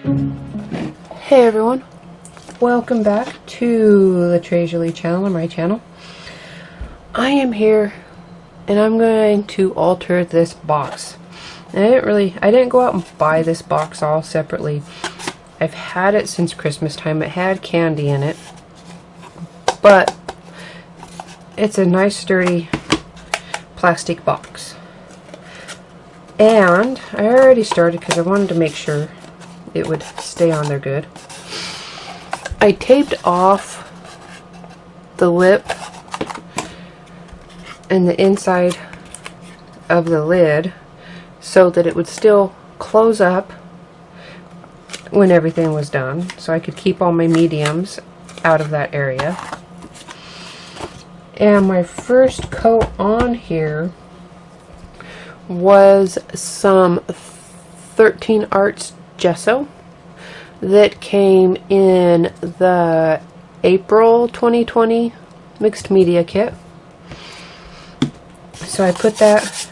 Hey everyone, welcome back to the Tres Jolie channel, or my channel. I am here and I'm going to alter this box. And I didn't go out and buy this box all separately. I've had it since Christmas time. It had candy in it, but it's a nice sturdy plastic box. And I already started because I wanted to make sure it would stay on there good. I taped off the lip and the inside of the lid so that it would still close up when everything was done, so I could keep all my mediums out of that area. And my first coat on here was some 13 Arts gesso that came in the April 2020 mixed media kit. So I put that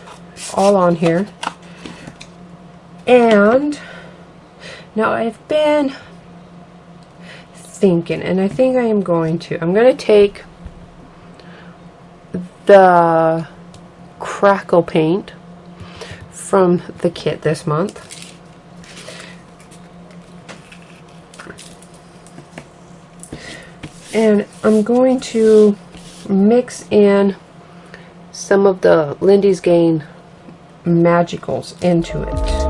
all on here, and now I've been thinking, and I think I'm going to take the crackle paint from the kit this month, and I'm going to mix in some of the Lindy's Gain Magicals into it.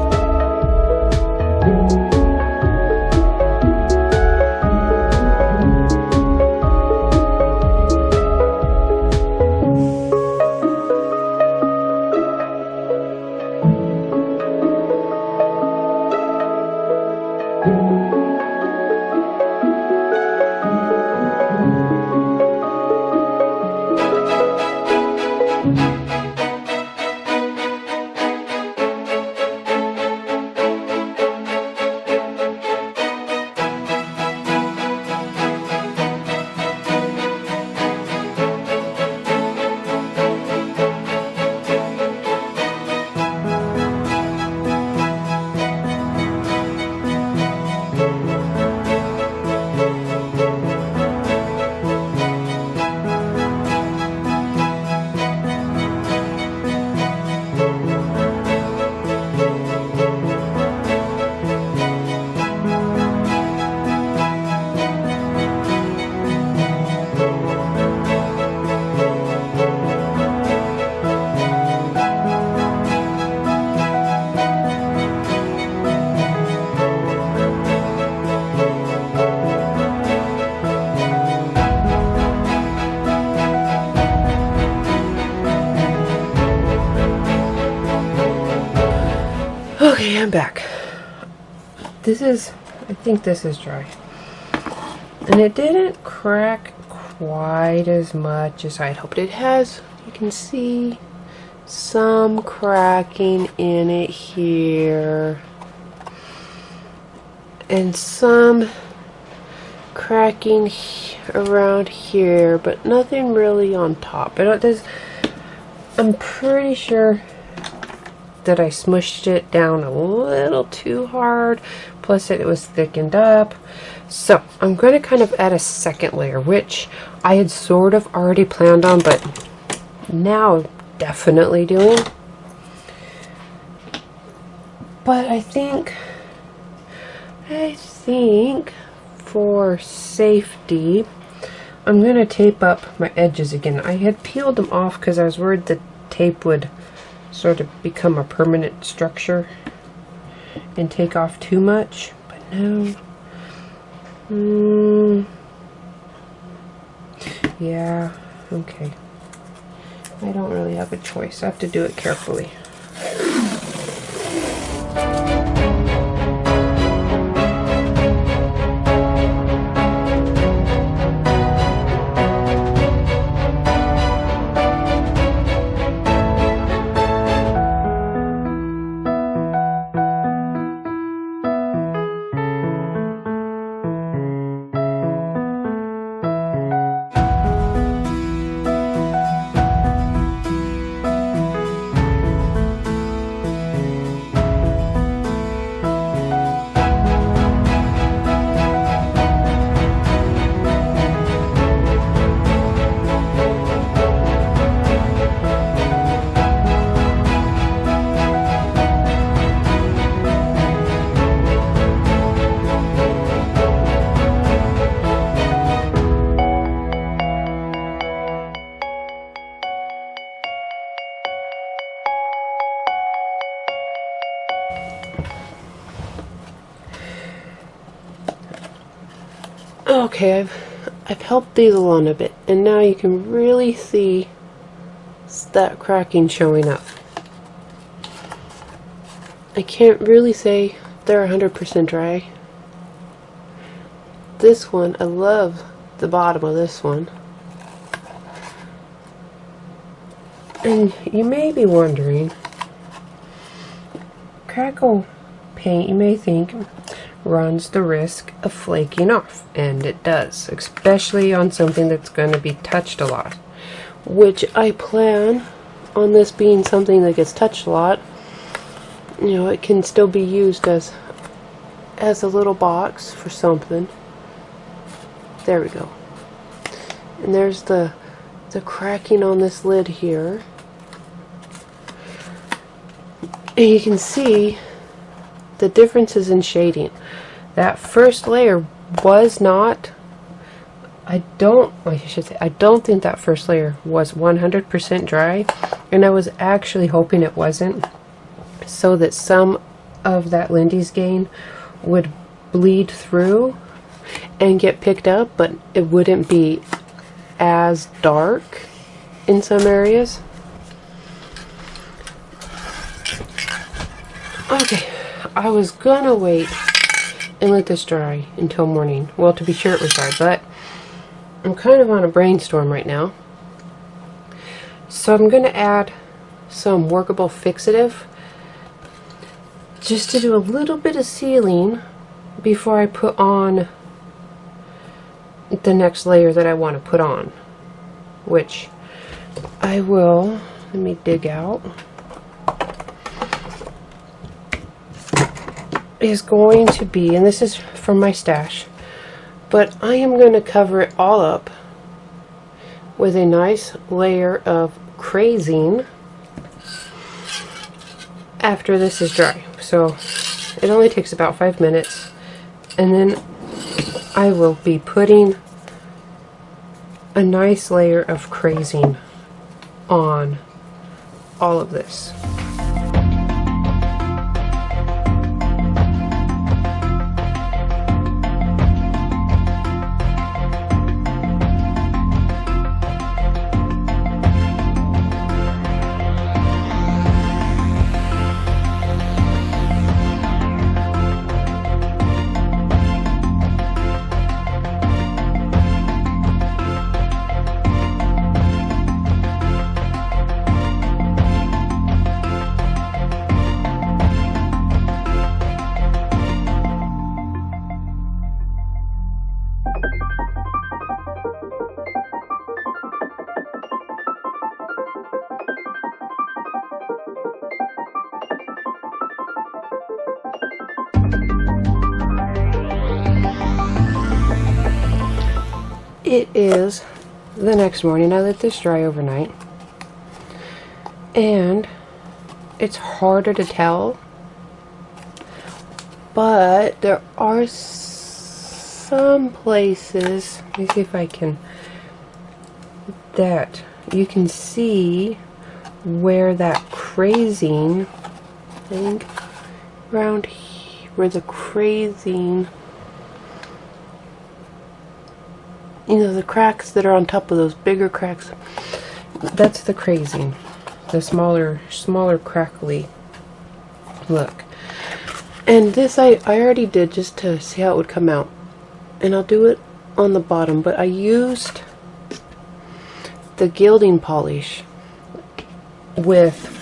Okay, I'm back. I think this is dry. And it didn't crack quite as much as I'd hoped. It has, you can see some cracking in it here. And some cracking around here, but nothing really on top. I'm pretty sure that I smushed it down a little too hard, plus it was thickened up. So I'm going to kind of add a second layer, which I had sort of already planned on, but now definitely doing. But I think for safety, I'm going to tape up my edges again. I had peeled them off because I was worried the tape would sort of become a permanent structure and take off too much, but no. Yeah, okay. I don't really have a choice. I have to do it carefully. Okay, I've helped these along a bit, and now you can really see that cracking showing up. I can't really say they're 100% dry. This one, I love the bottom of this one. And you may be wondering, crackle paint, you may think, runs the risk of flaking off, and it does, especially on something that's going to be touched a lot, which I plan on this being something that gets touched a lot. You know, it can still be used as a little box for something. There we go. And there's the cracking on this lid here. And you can see the differences in shading. That first layer was not, I don't think that first layer was 100% dry, and I was actually hoping it wasn't, so that some of that Lindy's Gain would bleed through and get picked up, but it wouldn't be as dark in some areas. Okay, I was gonna wait and let this dry until morning. Well, to be sure it was dry, but I'm kind of on a brainstorm right now. So I'm gonna add some workable fixative just to do a little bit of sealing before I put on the next layer that I want to put on, which I will, let me dig out, is going to be, and this is from my stash, but I am going to cover it all up with a nice layer of crazing after this is dry. So it only takes about 5 minutes, and then I will be putting a nice layer of crazing on all of this. It is the next morning. I let this dry overnight, and it's harder to tell, but there are some places, let me see if I can, that you can see where that crazing, I think around here, where the crazing, you know, the cracks that are on top of those bigger cracks, that's the crazing, the smaller crackly look. And this I already did just to see how it would come out, and I'll do it on the bottom, but I used the gilding polish with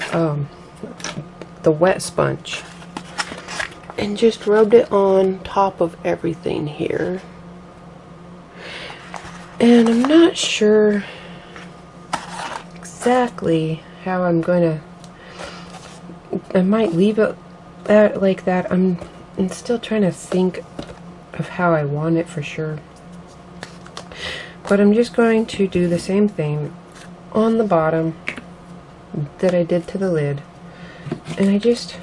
the wet sponge and just rubbed it on top of everything here. And I'm not sure exactly how I'm going to, I might leave it like that. I'm still trying to think of how I want it for sure. But I'm just going to do the same thing on the bottom that I did to the lid. And I just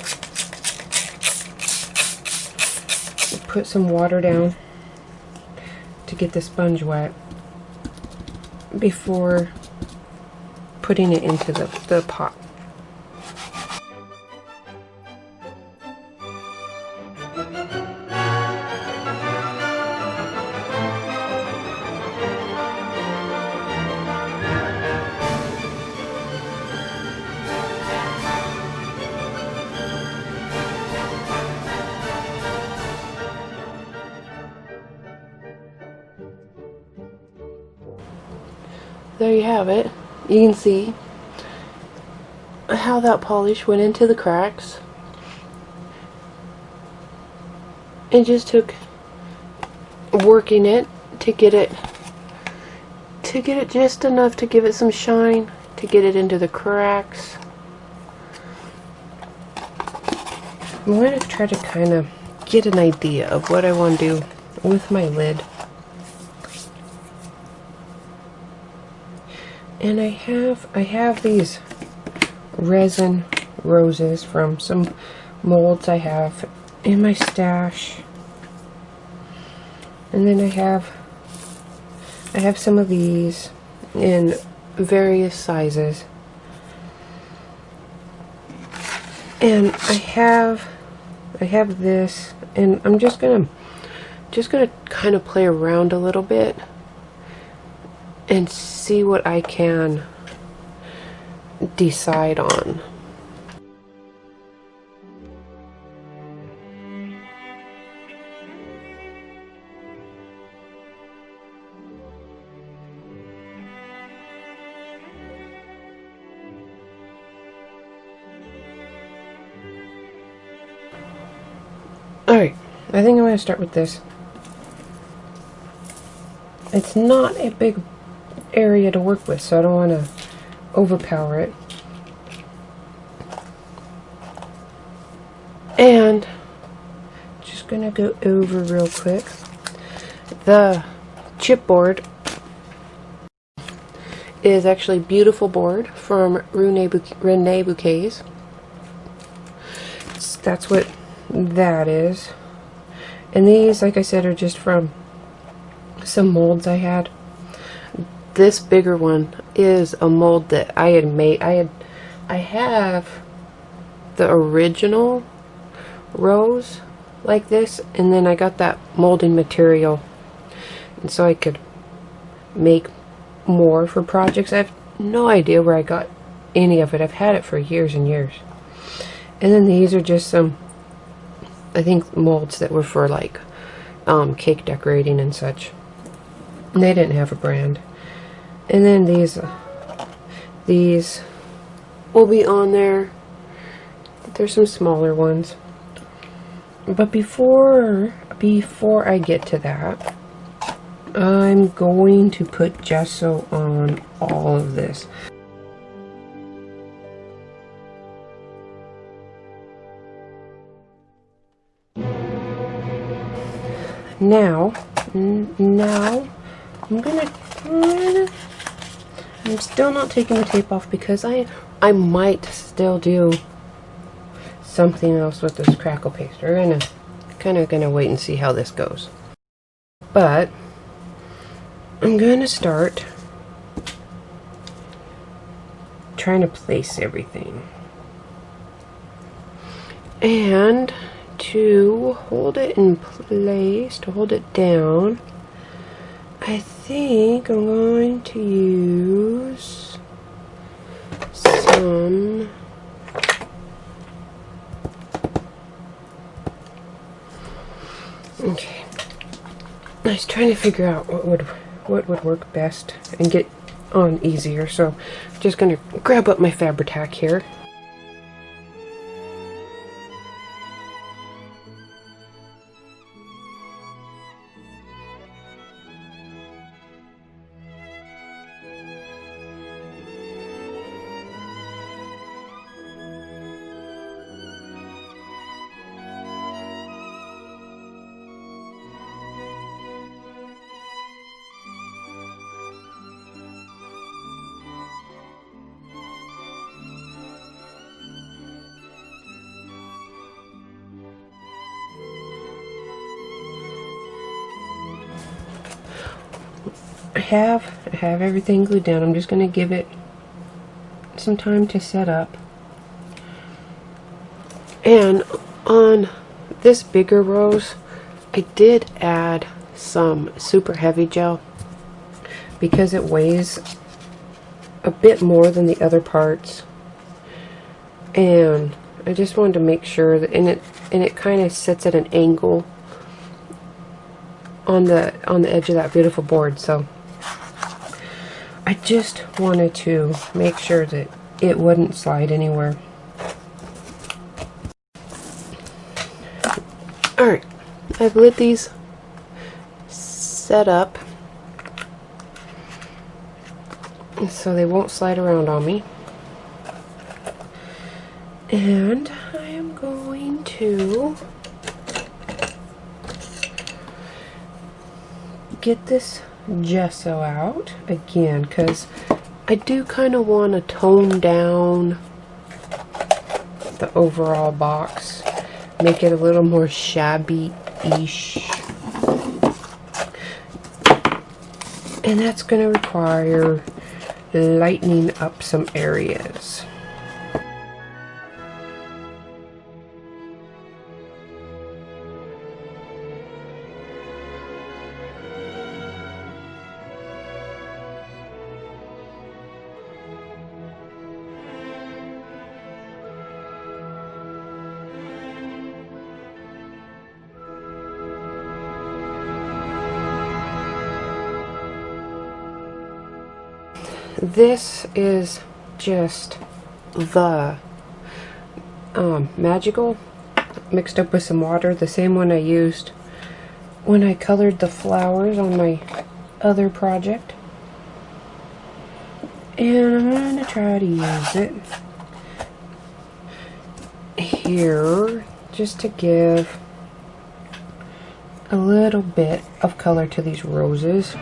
put some water down to get the sponge wet before putting it into the pot. there you have it. You can see how that polish went into the cracks. It just took working it to get it just enough to give it some shine, to get it into the cracks. I'm going to try to kind of get an idea of what I want to do with my lid. And I have these resin roses from some molds I have in my stash. And then I have some of these in various sizes. And I have this, and I'm just gonna kind of play around a little bit and see what I can decide on. Alright, I think I'm going to start with this. It's not a big area to work with, so I don't want to overpower it. And just going to go over real quick. The chipboard is actually Beautiful Board from Rene Bouquets. That's what that is. And these, like I said, are just from some molds I had. This bigger one is a mold that I had made. I have the original rose like this, and then I got that molding material, and so I could make more for projects. I have no idea where I got any of it. I've had it for years and years. And then these are just some, I think, molds that were for like cake decorating and such. And they didn't have a brand. And then these will be on there. There's some smaller ones. But before I get to that, I'm going to put gesso on all of this. Now I'm still not taking the tape off because I might still do something else with this crackle paste. We're gonna wait and see how this goes. But I'm gonna start trying to place everything. And to hold it in place, to hold it down, I think I'm going to use some okay. I was trying to figure out what would work best and get on easier, so I'm just gonna grab up my Fabri-Tac here. I have everything glued down. I'm just going to give it some time to set up. And on this bigger rose, I did add some super heavy gel because it weighs a bit more than the other parts. And I just wanted to make sure that, and it kind of sits at an angle on the edge of that beautiful board. So I I just wanted to make sure that it wouldn't slide anywhere. Alright, I've lit these set up so they won't slide around on me. And I am going to get this gesso out again, because I do kind of want to tone down the overall box, make it a little more shabby-ish. And that's going to require lightening up some areas. This is just the magical mixed up with some water, the same one I used when I colored the flowers on my other project. And I'm going to try to use it here just to give a little bit of color to these roses.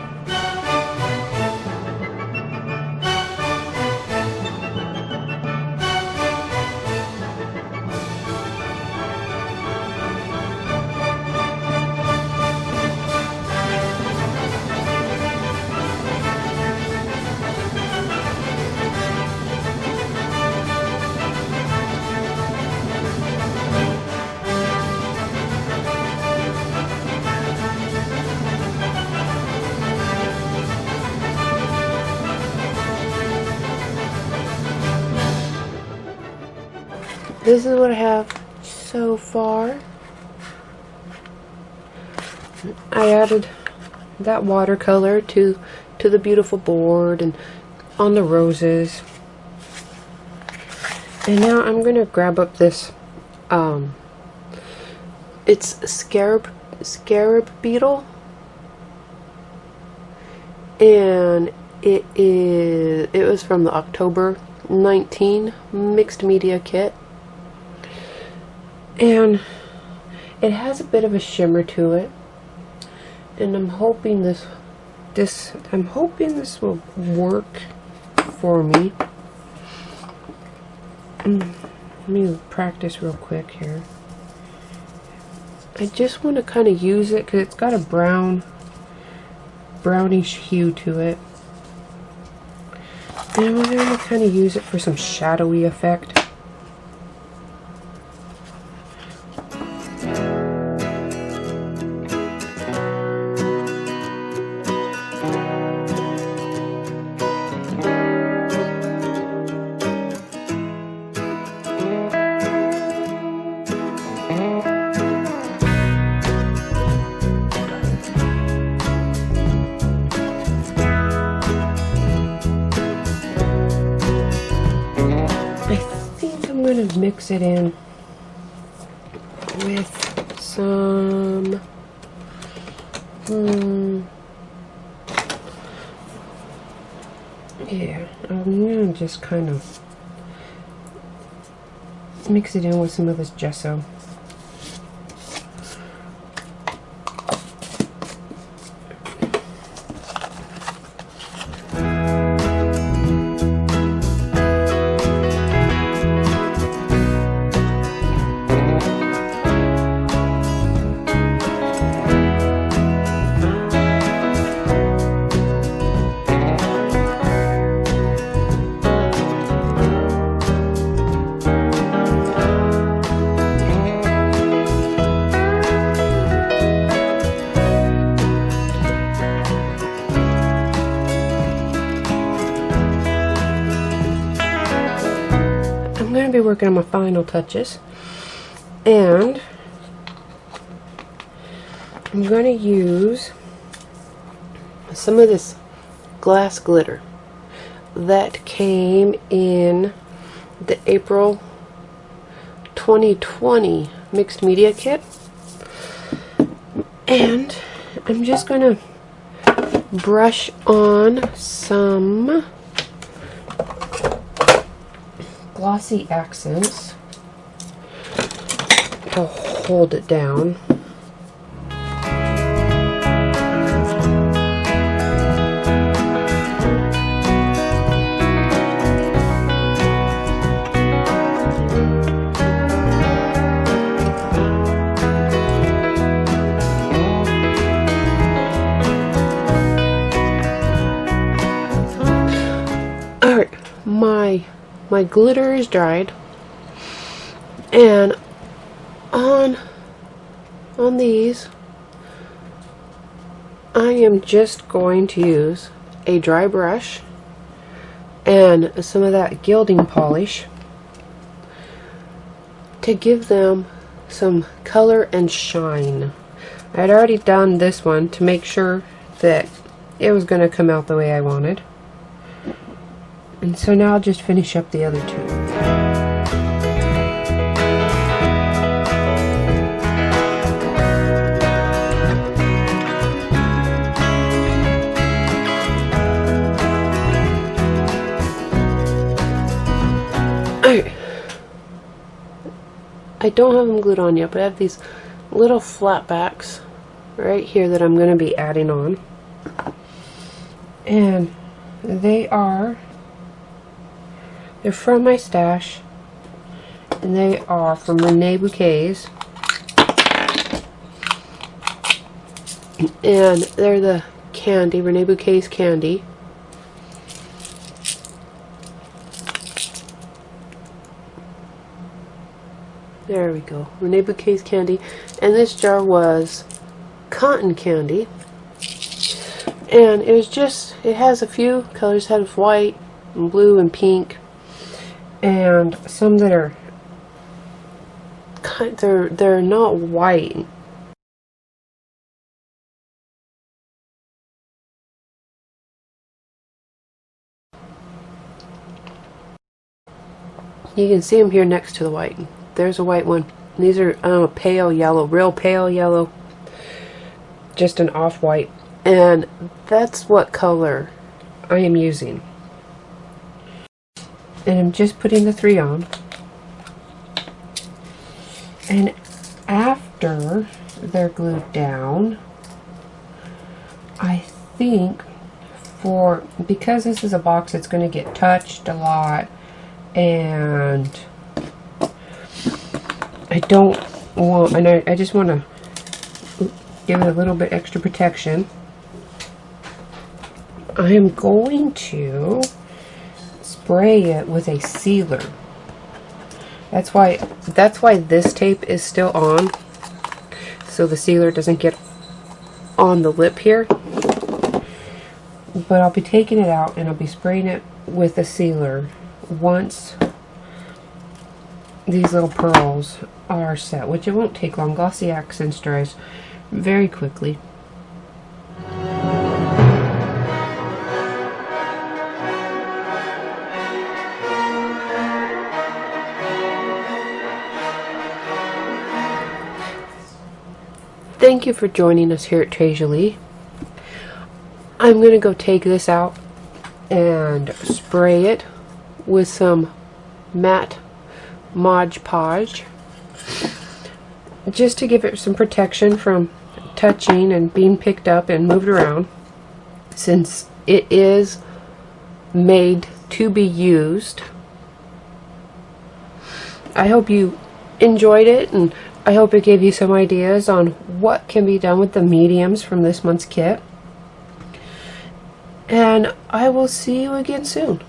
This is what I have so far. I added that watercolor to the beautiful board and on the roses. And now I'm going to grab up this, it's scarab beetle. And it was from the October 19 mixed media kit. And it has a bit of a shimmer to it, and I'm hoping this will work for me. Let me practice real quick here. I just want to kind of use it because it's got a brownish hue to it, and I'm going to kind of use it for some shadowy effect. Mix it in with some yeah, I'm gonna just kind of mix it in with some of this gesso. I'm going to be working on my final touches, and I'm going to use some of this glass glitter. that came in the April 2020 mixed media kit. And I'm just going to brush on some glossy accents to hold it down. Alright, my glitter is dried, and on these I am just going to use a dry brush and some of that gilding polish to give them some color and shine. I had already done this one to make sure that it was going to come out the way I wanted. And so now I'll just finish up the other two. Alright. I don't have them glued on yet, but I have these little flat backs right here that I'm going to be adding on. And they're from my stash, and they are from Rene Bouquets, and they're the candy, Rene Bouquets candy. There we go, Rene Bouquets candy, and this jar was cotton candy, and it has a few colors, it has white and blue and pink, and some that are they're not white. You can see them here next to the white. There's a white one. These are pale yellow, real pale yellow, just an off-white, and that's what color I am using. And I'm just putting the 3 on. And after they're glued down, I think because this is a box that's going to get touched a lot, and I just want to give it a little bit extra protection, I am going to spray it with a sealer. That's why this tape is still on, so the sealer doesn't get on the lip here. But I'll be taking it out and I'll be spraying it with a sealer once these little pearls are set, which it won't take long. Glossy Accents dries very quickly. Thank you for joining us here at Tres Jolie. I'm going to go take this out and spray it with some matte Mod Podge, just to give it some protection from touching and being picked up and moved around, since it is made to be used. I hope you enjoyed it, and I hope it gave you some ideas on what can be done with the mediums from this month's kit. And I will see you again soon.